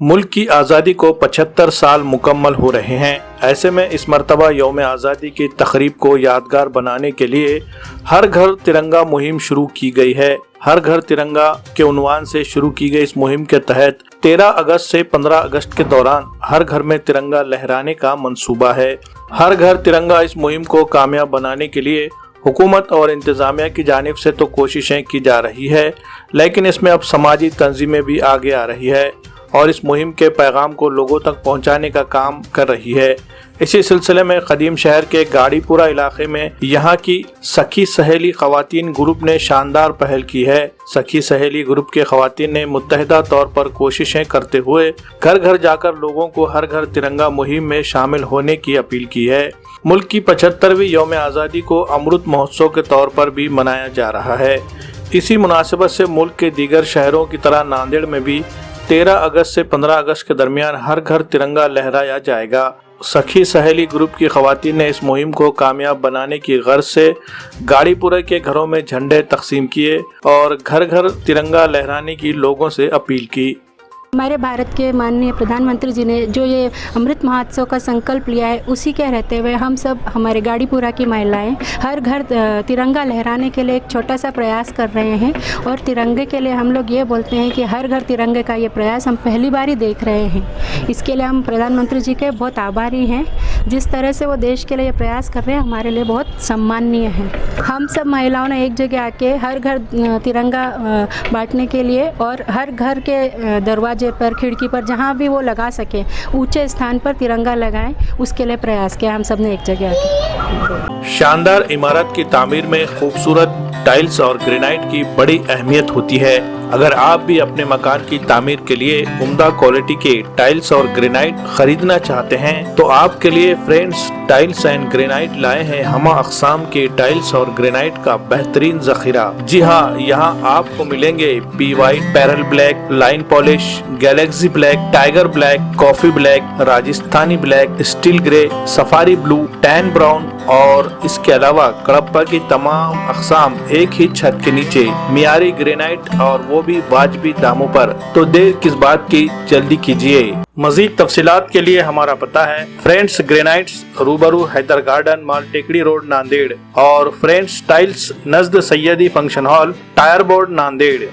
मुल्क की आज़ादी को 75 साल मुकम्मल हो रहे हैं। ऐसे में इस मरतबा यौम आज़ादी की तक़रीब को यादगार बनाने के लिए हर घर तिरंगा मुहिम शुरू की गई है। हर घर तिरंगा के उन्वान से शुरू की गई इस मुहिम के तहत 13 अगस्त से 15 अगस्त के दौरान हर घर में तिरंगा लहराने का मंसूबा है। हर घर तिरंगा इस मुहिम को कामयाब बनाने के लिए हुकूमत और इंतज़ामिया की जानिब से तो कोशिशें की जा रही है, लेकिन इसमें अब समाजी तंजीमें भी आगे आ रही है और इस मुहिम के पैगाम को लोगों तक पहुंचाने का काम कर रही है। इसी सिलसिले में कदीम शहर के गाड़ीपुरा इलाके में यहाँ की सखी सहेली ख़वातीन ग्रुप ने शानदार पहल की है। सखी सहेली ग्रुप के ख़वातीन ने मुत्तहिदा तौर पर कोशिशें करते हुए घर घर जाकर लोगों को हर घर तिरंगा मुहिम में शामिल होने की अपील की है। मुल्क की 75वीं यौम आज़ादी को अमृत महोत्सव के तौर पर भी मनाया जा रहा है। इसी मुनासिबत से मुल्क के दीगर शहरों की तरह नांदेड़ में भी 13 अगस्त से 15 अगस्त के दरमियान हर घर तिरंगा लहराया जाएगा। सखी सहेली ग्रुप की ख़वातीन ने इस मुहिम को कामयाब बनाने की गर्ज से गाड़ीपुरा के घरों में झंडे तकसीम किए और घर घर तिरंगा लहराने की लोगों से अपील की। हमारे भारत के माननीय प्रधानमंत्री जी ने जो ये अमृत महोत्सव का संकल्प लिया है, उसी के रहते हुए हम सब हमारे गाड़ीपुरा की महिलाएं हर घर तिरंगा लहराने के लिए एक छोटा सा प्रयास कर रहे हैं। और तिरंगे के लिए हम लोग ये बोलते हैं कि हर घर तिरंगे का ये प्रयास हम पहली बार ही देख रहे हैं। इसके लिए हम प्रधानमंत्री जी के बहुत आभारी हैं। जिस तरह से वो देश के लिए ये प्रयास कर रहे हैं, हमारे लिए बहुत सम्माननीय है। हम सब महिलाओं ने एक जगह आके हर घर तिरंगा बांटने के लिए और हर घर के दरवाजे पर, खिड़की पर, जहाँ भी वो लगा सके ऊंचे स्थान पर तिरंगा लगाएं, उसके लिए प्रयास किया हम सब ने एक जगह आके। शानदार इमारत की तामीर में खूबसूरत टाइल्स और ग्रेनाइट की बड़ी अहमियत होती है। अगर आप भी अपने मकान की तामीर के लिए उम्दा क्वालिटी के टाइल्स और ग्रेनाइट खरीदना चाहते हैं तो आपके लिए फ्रेंड्स टाइल्स एंड ग्रेनाइट लाए हैं हमा अक़साम के टाइल्स और ग्रेनाइट का बेहतरीन ज़ख़ीरा। जी हाँ, यहाँ आपको मिलेंगे P white, parallel black, line polish, Galaxy black, tiger black, coffee black, Rajasthani black, steel grey, safari blue, tan brown और इसके अलावा कड़प्पा की तमाम अक़साम एक ही छत के नीचे मियारी ग्रेनाइट, और वो भी वाजिबी दामों पर। तो देर किस बात की, जल्दी कीजिए। मजीद तफसीलात के लिए हमारा पता है फ्रेंड्स ग्रेनाइट्स, रूबरू हैदर गार्डन, माल टेकड़ी रोड, नांदेड़, और फ्रेंड्स टाइल्स नज़द Sayyadi function hall, tyre board, Nanded.